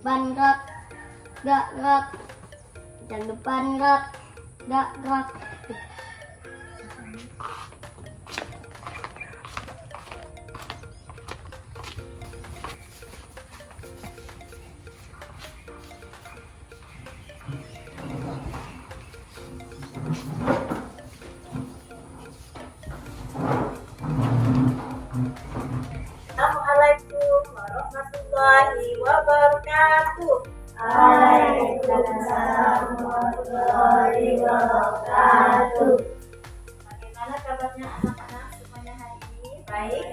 depan gerak, gak gerak. Yang depan gerak, gak gerak. Assalamualaikum warahmatullahi wabarakatuh. Waalaikumsalam warahmatullahi wabarakatuh. Bagaimana kabarnya anak-anak semuanya hari ini? Baik.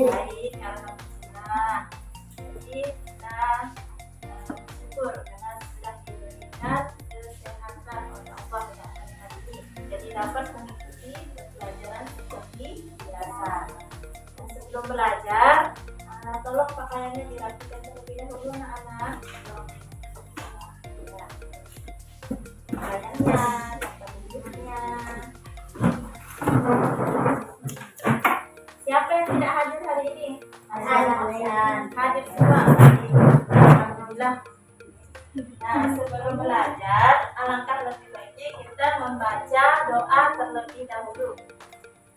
Baik, alhamdulillah. Jadi kita bersyukur karena sudah diberikan kesehatan oleh Allah pada hari ini. Jadi dapat mengikuti pelajaran seperti biasa. Dan sebelum belajar, tolong pakaiannya dirapikan terlebih dahulu anak-anak. Pakaiannya, tempat duduknya. Siapa yang tidak hadir hari ini? Hadir semua. Alhamdulillah. Nah, sebelum belajar, alangkah lebih baiknya kita membaca doa terlebih dahulu.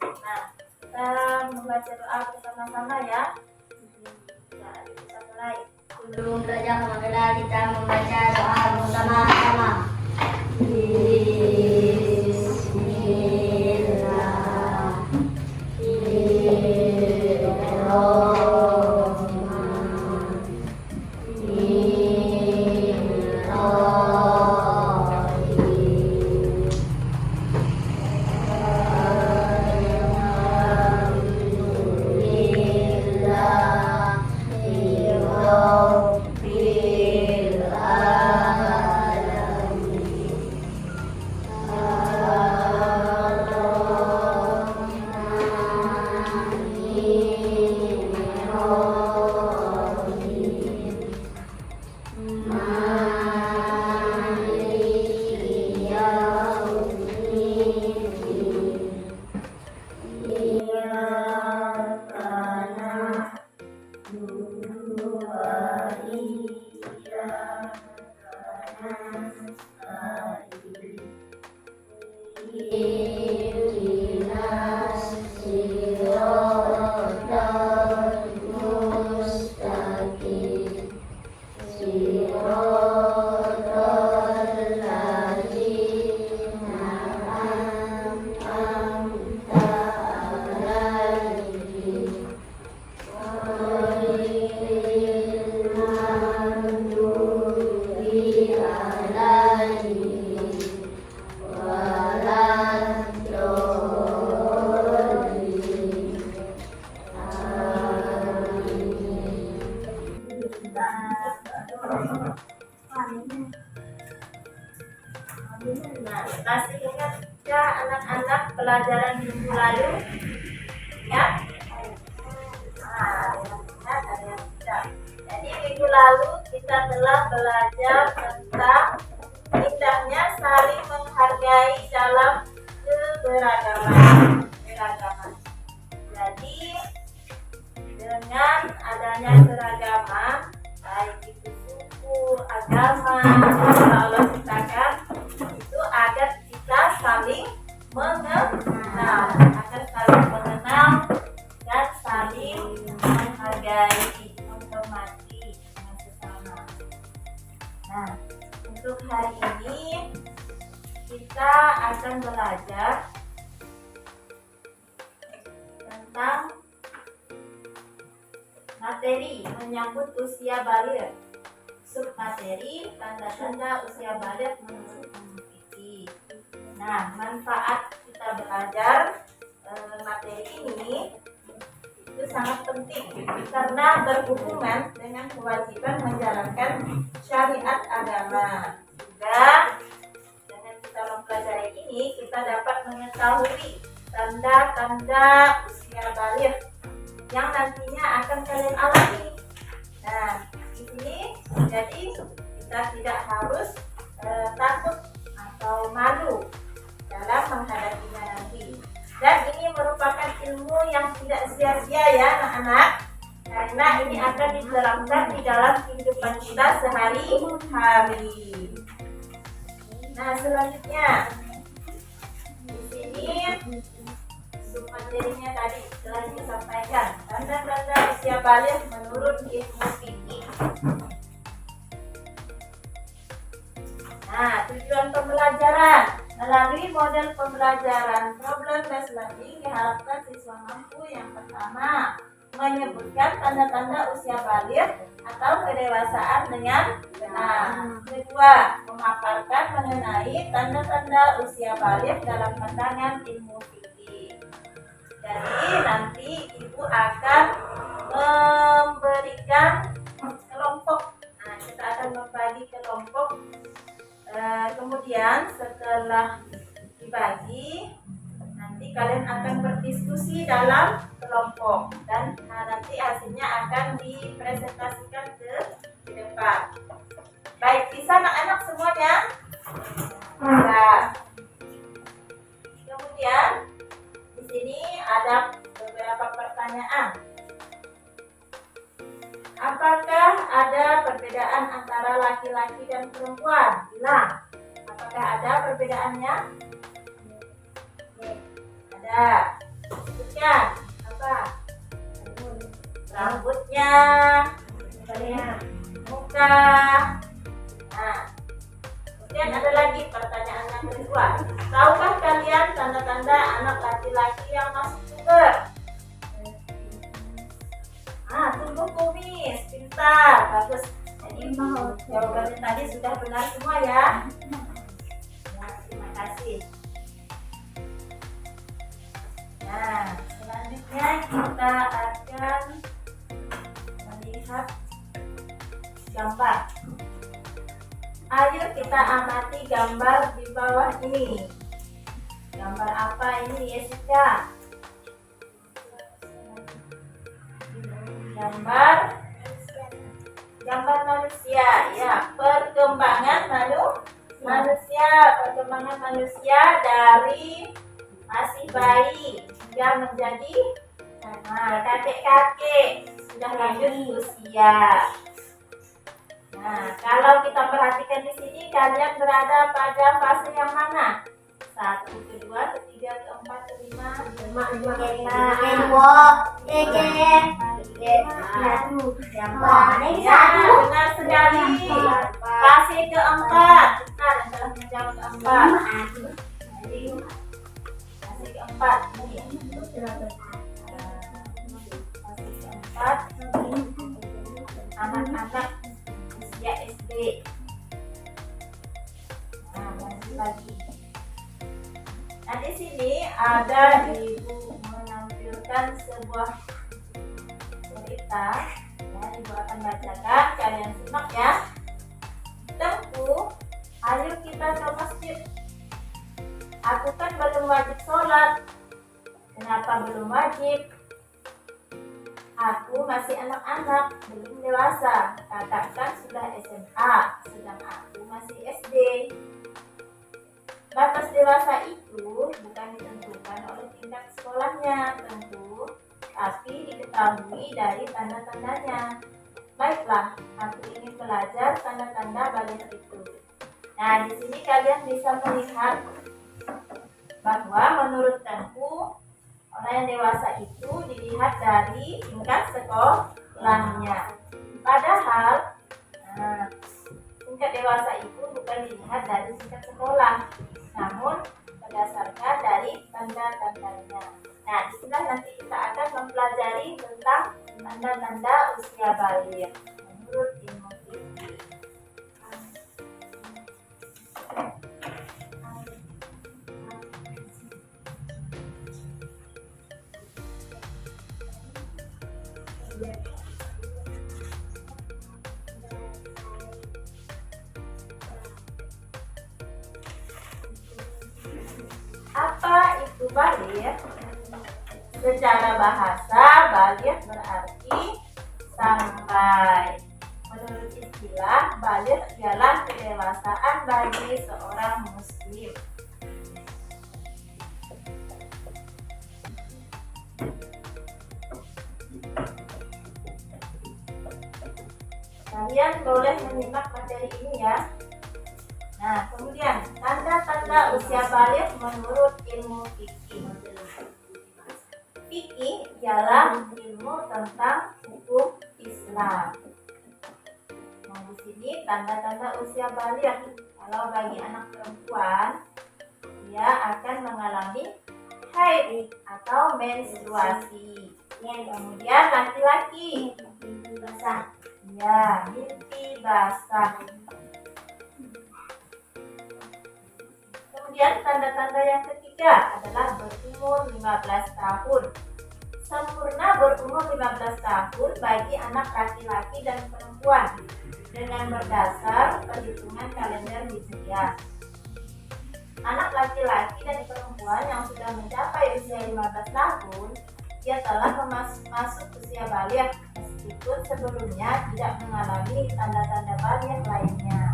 Nah, kita membaca doa bersama-sama ya. Nah, kita mulai. Sebelum belajar, marilah kita membaca doa bersama-sama. Nah, masih ingat ya anak-anak pelajaran minggu lalu? Ya? Nah, ingat ada yang tidak. Jadi minggu lalu kita telah belajar tentang indahnya saling menghargai dalam keberagaman. Jadi dengan adanya keragaman, baik itu suku, agama, Allah ciptakan itu agar kita saling mengenal, dan saling menghargai, menghormati dengan sesama. Nah, untuk hari ini kita akan belajar tentang materi menyambut usia baligh. Submateri tanda-tanda usia baligh menurut Wikipedia. Nah, manfaat kita belajar materi ini itu sangat penting karena berhubungan dengan kewajiban menjalankan syariat agama. Juga dengan kita mempelajari ini kita dapat mengetahui tanda-tanda usia baligh yang nantinya akan kalian alami. Nah, di sini jadi kita tidak harus takut atau malu dalam menghadapinya nanti. Dan ini merupakan ilmu yang tidak sia-sia ya anak-anak. karena ini akan diterapkan di dalam kehidupan kita sehari-hari. Nah, selanjutnya di sini materinya tadi telah disampaikan. Tanda-tanda usia balik menurut ilmu fikih. Nah, tujuan pembelajaran. Melalui model pembelajaran problem-based learning diharapkan siswa mampu yang pertama menyebutkan tanda-tanda usia balik atau kedewasaan dengan benar. Kedua, memaparkan mengenai tanda-tanda usia balik dalam pandangan ilmu fikih. Jadi nanti ibu akan memberikan kelompok. Nah, kita akan membagi kelompok. Kemudian setelah dibagi, nanti kalian akan berdiskusi dalam kelompok dan nanti hasilnya akan dipresentasikan ke depan. Baik, bisa anak-anak semuanya? Bisa. Kemudian di sini ada beberapa pertanyaan. Apakah ada perbedaan antara laki-laki dan perempuan? Bilang. Apakah ada perbedaannya? Ada. Sebutkan. Apa? Rambutnya, muka. Nah, kemudian ada lagi pertanyaan yang kedua. Tahukah kalian tanda-tanda anak laki-laki yang masuk puber? Tumbuh kumis, pintar, bagus. Jadi jawabannya tadi sudah benar semua ya. Nah, terima kasih. Nah, selanjutnya kita akan melihat gambar. Ayo kita amati gambar di bawah ini. Gambar apa ini, Jessica? Gambar manusia, ya, perkembangan manusia dari masih bayi hingga menjadi kakek-kakek sudah lanjut usia. Nah, kalau kita perhatikan di sini, kalian berada pada fase yang mana? 1, kedua, ketiga, keempat, kelima, benar sekali. Fase keempat. Benar, adalah menjawab keempat. Jadi fase keempat. Fase keempat. Anak-anak usia SD. Nah, lanjut lagi. Nah, di sini ada ibu menampilkan sebuah cerita. Ya, ibu akan bacakan, kalian simak ya. Tengku, ayo kita ke masjid. Aku kan belum wajib sholat. Kenapa belum wajib? Aku masih anak-anak, belum dewasa. Kakak kan sudah SMA, sedang aku masih SD. Batas dewasa itu bukan ditentukan oleh tingkat sekolahnya tentu, tapi diketahui dari tanda-tandanya. Baiklah, aku ingin belajar tanda-tanda balik itu. Nah, di sini kalian bisa melihat bahwa menurut Tengku, orang yang dewasa itu dilihat dari tingkat sekolahnya. Padahal tingkat dewasa itu bukan dilihat dari tingkat sekolah, namun berdasarkan dari tanda-tandanya. Nah, disinilah nanti kita akan mempelajari tentang tanda-tanda usia balik menurut ilmu fikih. Apa itu balik? Secara bahasa, balik berarti sampai. Menurut istilah, balik ialah kedewasaan bagi seorang muslim. kalian boleh menyimak materi ini ya. Nah, kemudian tanda-tanda usia balik menurut ilmu fikih. Fikih ialah ilmu tentang hukum Islam. Nah, di sini tanda-tanda usia balik. Kalau bagi anak perempuan, dia akan mengalami haid atau menstruasi. Kemudian laki-laki basah. Ya, mimpi basah. Kemudian tanda-tanda yang ketiga adalah berumur 15 tahun. Sempurna berumur 15 tahun bagi anak laki-laki dan perempuan dengan berdasar perhitungan kalender Hijriah. Anak laki-laki dan perempuan yang sudah mencapai usia 15 tahun, dia telah masuk usia balik meskipun sebelumnya tidak mengalami tanda-tanda balik lainnya.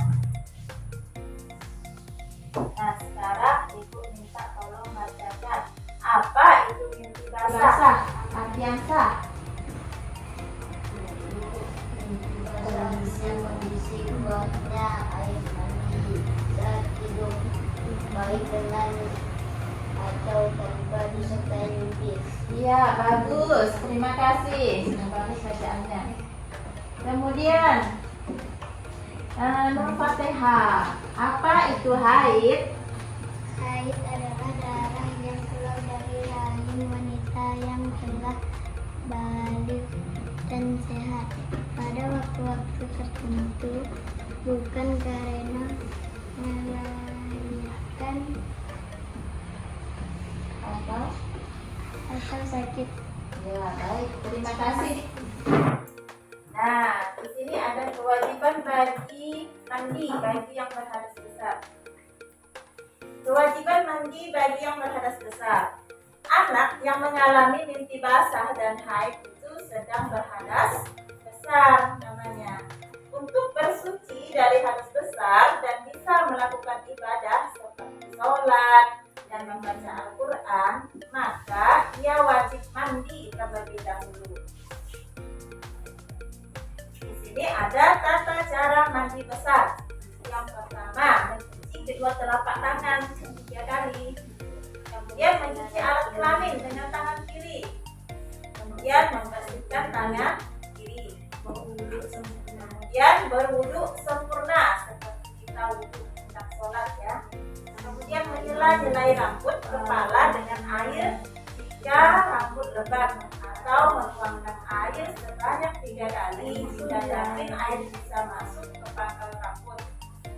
Nah, sekarang Ibu minta tolong bacakan apa itu mimpi basah. Artian sah. Bisa kondisi kuatnya air mandi saat tidur, baik dengan atau tanpa disertai mimpi. Iya, bagus. Terima kasih. Nah, bagus bacaannya. Kemudian Nur Fatihah. Apa itu haid? Haid adalah darah yang keluar dari rahim wanita yang telah balik dan sehat pada waktu-waktu tertentu, bukan karena melahirkan atau sakit. Ya, baik. Terima kasih. Nah, di sini ada kewajiban bagi mandi bagi yang berhadas besar. Kewajiban mandi bagi yang berhadas besar. Anak yang mengalami mimpi basah dan haid itu sedang berhadas besar namanya. Untuk bersuci dari hadas besar dan bisa melakukan ibadah seperti sholat dan membaca Al-Quran, maka ia wajib mandi terlebih dahulu. Di sini ada tata cara mandi besar. Yang pertama, mencuci kedua telapak tangan 3 kali. Kemudian mencuci alat kelamin dengan tangan kiri. Kemudian membersihkan tangan kiri. Kemudian berwudu sempurna seperti kita wudu hendak sholat ya. Kemudian menyela-nyelai rambut kepala dengan air jika rambut lebat, atau menuangkan air sebanyak 3 kali hingga yakin air bisa masuk ke pangkal rambut.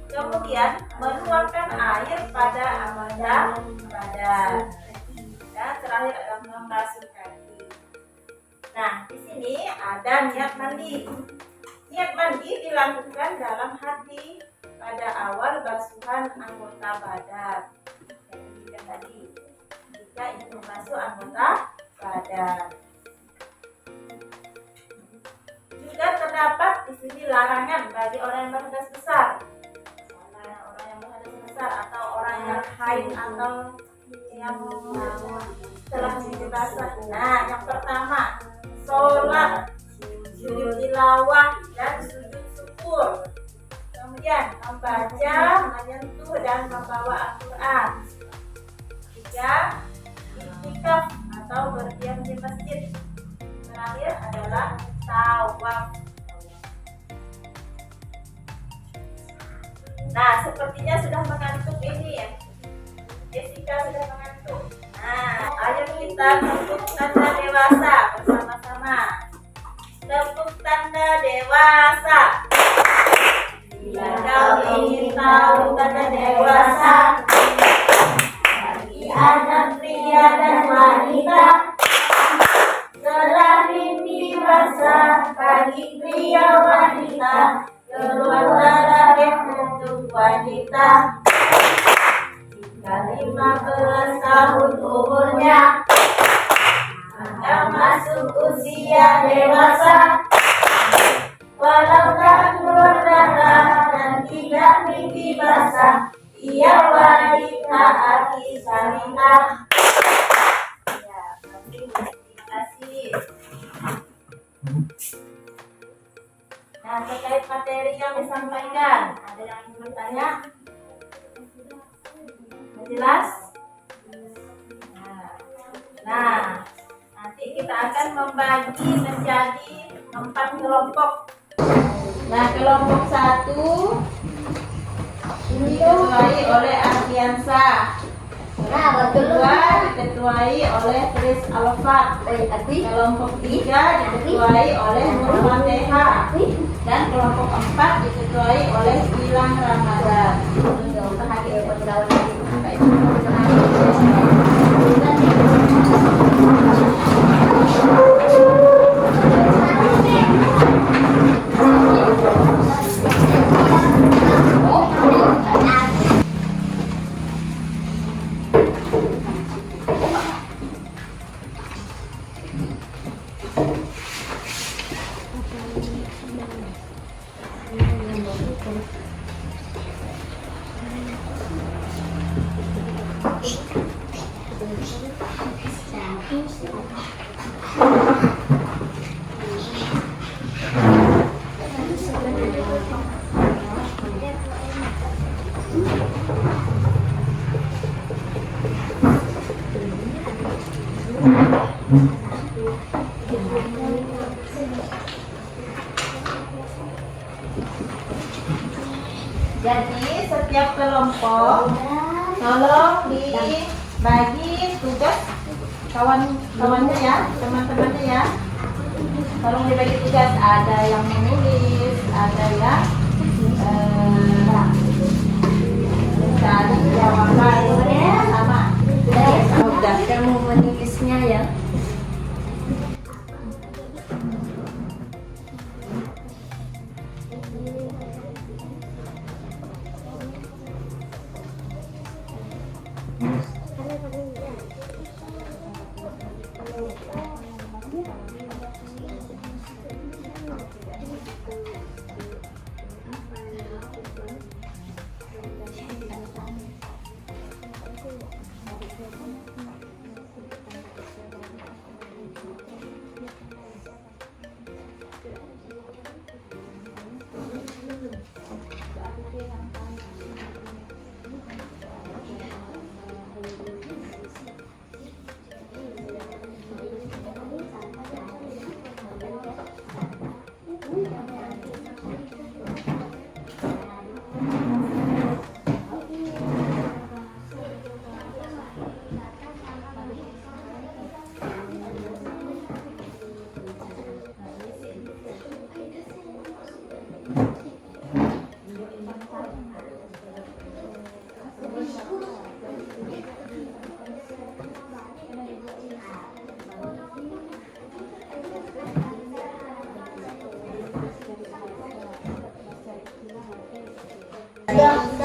Kemudian menuangkan air pada anggota badan. Dan terakhir adalah membasuh kaki. Nah, di sini ada niat mandi. Niat mandi dilakukan dalam hati pada awal basuhan anggota badan. Jadi tadi jika ingin membasuh anggota badan. Juga terdapat di sini larangan bagi orang yang berhadas besar. Orang yang berhadas besar atau orang yang haid atau yang telah mimpi basah. Nah, yang pertama, sholat, sujud tilawah dan sujud syukur. Kemudian membaca, menyentuh dan membawa Al-Quran. 3. Iktikaf atau berdiam di masjid. Terakhir adalah tawaf. Nah, sepertinya sudah mengantuk ini ya. Jessica sudah mengantuk. Nah, ayo kita tepuk tanda dewasa bersama-sama. Tepuk tanda dewasa. Bila kau ingin tahu tanda dewasa, bagi anak pria dan wanita, setelah mimpi basah bagi pria wanita, keluar darah untuk wanita. Jika 15 tahun umurnya, maka masuk usia dewasa. Walau tak keluar darah dan tidak mimpi basah, ia wajib taati syariat. Ya, terima kasih. Nah, terkait materi yang disampaikan? Ada yang ingin bertanya? Jelas? Nah, nanti kita akan membagi menjadi 4 kelompok. Nah, kelompok 1 diketuai oleh Ardiansa. Nah, betul. Kedua diketuai oleh Tris Alfat. Kelompok 3 diketuai oleh Nur Fatehah. Dan kelompok 4 diketuai oleh Gilang Ramadan. Jadi setiap kelompok tolong dibagi tugas kawan-kawannya ya, teman-temannya ya. Tolong dibagi tugas, ada yang menulis, ada yang mencari jawaban sama. Udah kamu menulisnya ya.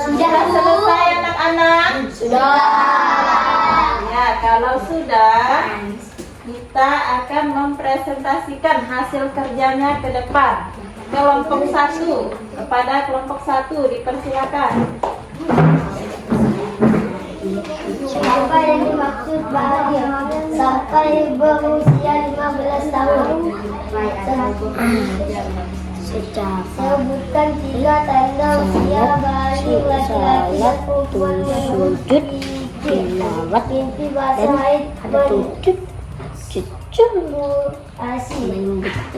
Sudah selesai anak-anak? Sudah. Ya, kalau sudah, kita akan mempresentasikan hasil kerjanya ke depan. Kelompok 1, kepada kelompok 1 dipersilakan. Apa yang dimaksud bahagia? Sampai berusia 15 tahun. Sebutkan 3 tanda usia balik laki-laki dan perempuan yang mimpi bahasa Haid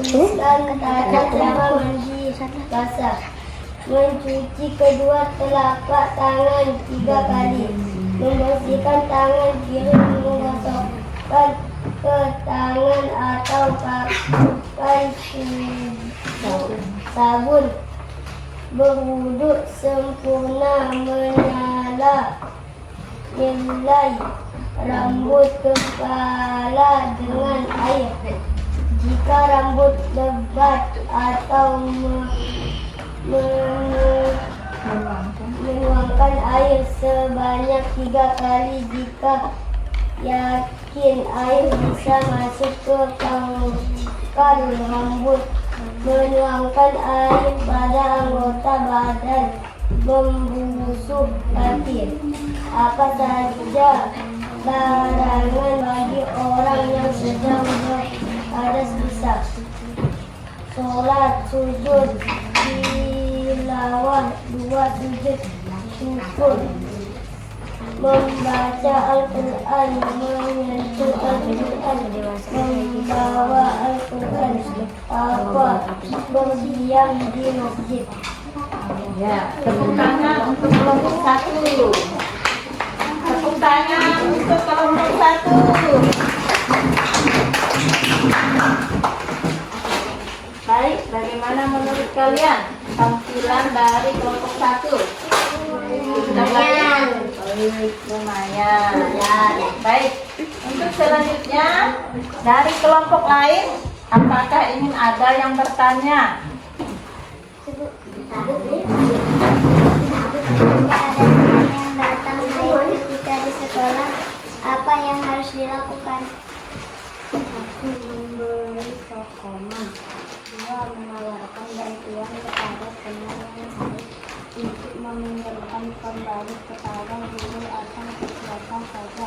tuliskan tanda cara mandi basah. Mencuci kedua telapak tangan 3 kali. Membersihkan tangan kiri, menggosokkan ke tangan atau pakai sabun. Berwuduk sempurna, menyala helai rambut kepala dengan air. Jika rambut lebat atau menuangkan air sebanyak 3 kali jika yakin air bisa masuk ke pangkal rambut. Menuangkan air pada anggota badan, membusuk kaki. Apa saja larangan bagi orang yang sedang berhadas besar? Sholat, sujud, membawa 27 syukur, membaca Al-Quran, menyentuh Al-Quran, membawa Al-Quran, berdiam di masjid. Ya, tepuk tangan untuk kelompok 1. Tepuk tangan untuk kelompok 1. Baik, bagaimana menurut kalian tampilan dari kelompok 1? Lumayan. Lumayan. Baik, untuk selanjutnya dari kelompok lain, apakah ingin ada yang bertanya? Jika ada teman yang datang baik ketika di sekolah, apa yang harus dilakukan? 1. Memberi sokongan. 2. Menawarkan bantuan kepada teman yang baik untuk meminjamkan kembali kepada guru atau siapa saja.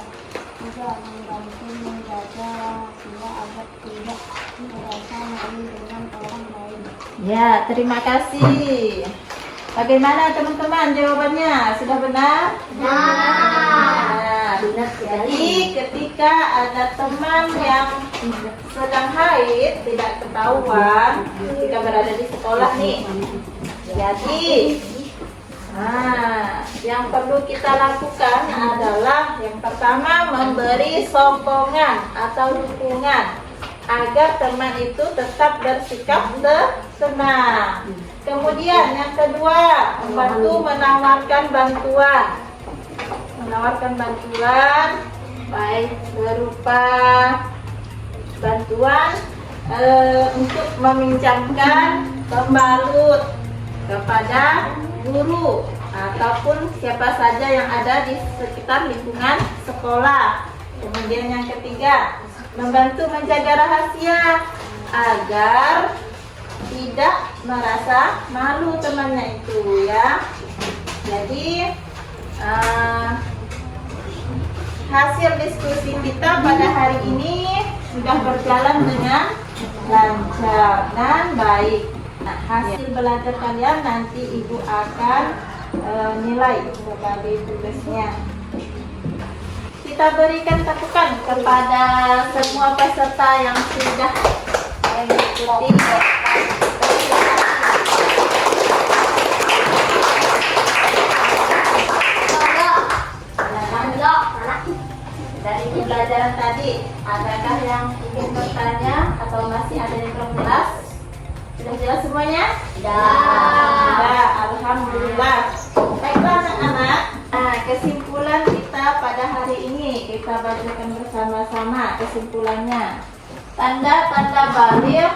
3. Membantu menjaga rahasia agar tidak merasa malu dengan orang lain. Ya, terima kasih. Bagaimana teman-teman jawabannya? Sudah benar? Nah, jadi ketika ada teman yang sedang haid tidak ketahuan ketika berada di sekolah nih. Jadi, yang perlu kita lakukan adalah yang pertama memberi sokongan atau dukungan agar teman itu tetap bersikap tenang. Kemudian yang kedua, membantu menawarkan bantuan. Menawarkan bantuan baik berupa bantuan untuk meminjamkan pembalut kepada guru ataupun siapa saja yang ada di sekitar lingkungan sekolah. Kemudian yang ketiga, membantu menjaga rahasia agar tidak merasa malu temannya itu ya. Jadi hasil diskusi kita pada hari ini sudah berjalan dengan lancar dan baik. Nah, hasil belajar kalian nanti ibu akan nilai sebagai tugasnya. Kita berikan tepukan kepada semua peserta yang sudah mengikuti. Dari pembelajaran tadi, adakah yang ingin bertanya atau masih ada yang belum jelas? Sudah jelas semuanya? Sudah, alhamdulillah. Baiklah anak-anak, kesimpulan kita pada hari ini kita bacakan bersama-sama kesimpulannya. Tanda-tanda baligh.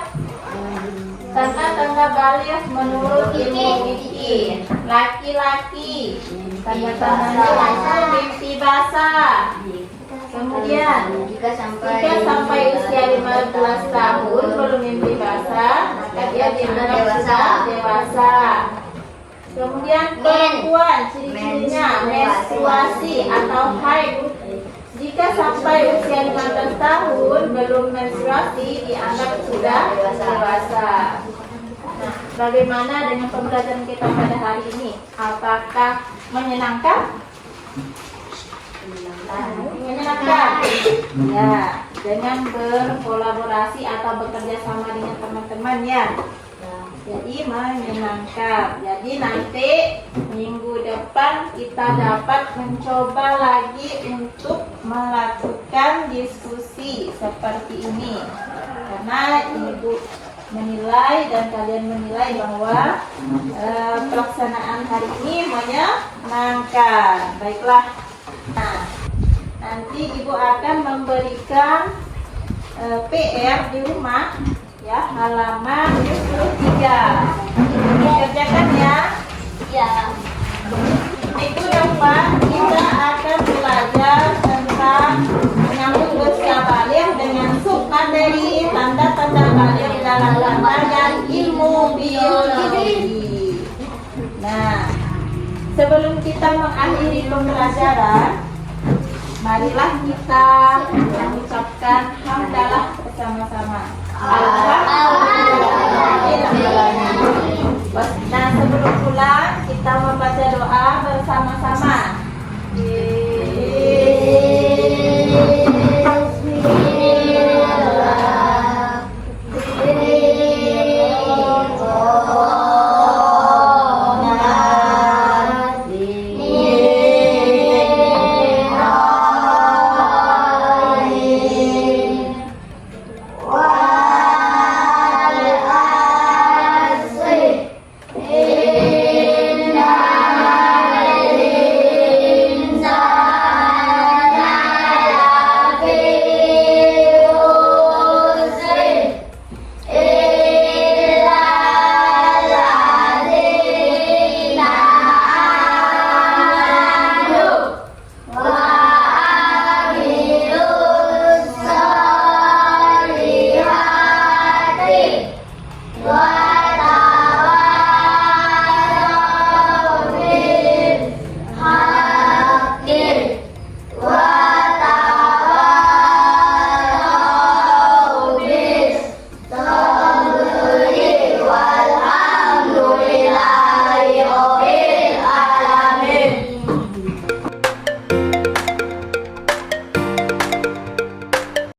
Tanda-tanda baligh menurut ilmu fikih. Laki-laki. Tanda-tandanya mimpi basah. Kemudian jika sampai usia 15 tahun belum mimpi basah, maka dia dianggap sudah dewasa. Kemudian perempuan, ciri-cirinya menstruasi atau haid. Jika sampai usia 15 tahun belum menstruasi, dianggap sudah dewasa. Nah, bagaimana dengan pembelajaran kita pada hari ini? Apakah menyenangkan? Menyenangkan. Ya, dengan berkolaborasi atau bekerja sama dengan teman-teman ya. Jadi menyenangkan. Jadi nanti minggu depan kita dapat mencoba lagi untuk melakukan diskusi seperti ini. Karena ibu menilai dan kalian menilai bahwa pelaksanaan hari ini menyenangkan. Baiklah. Nah, nanti ibu akan memberikan PR di rumah. Ya, halaman 23. Dikerjakan ya. Ya. Minggu depan kita akan belajar tentang menyambut usia baligh dengan submateri tanda-tanda baligh dalam rangkaian ilmu biologi. Nah, sebelum kita mengakhiri pembelajaran, marilah kita mengucapkan hamdalah bersama-sama. Alhamdulillah. Dan sebelum pulang kita membaca doa bersama-sama.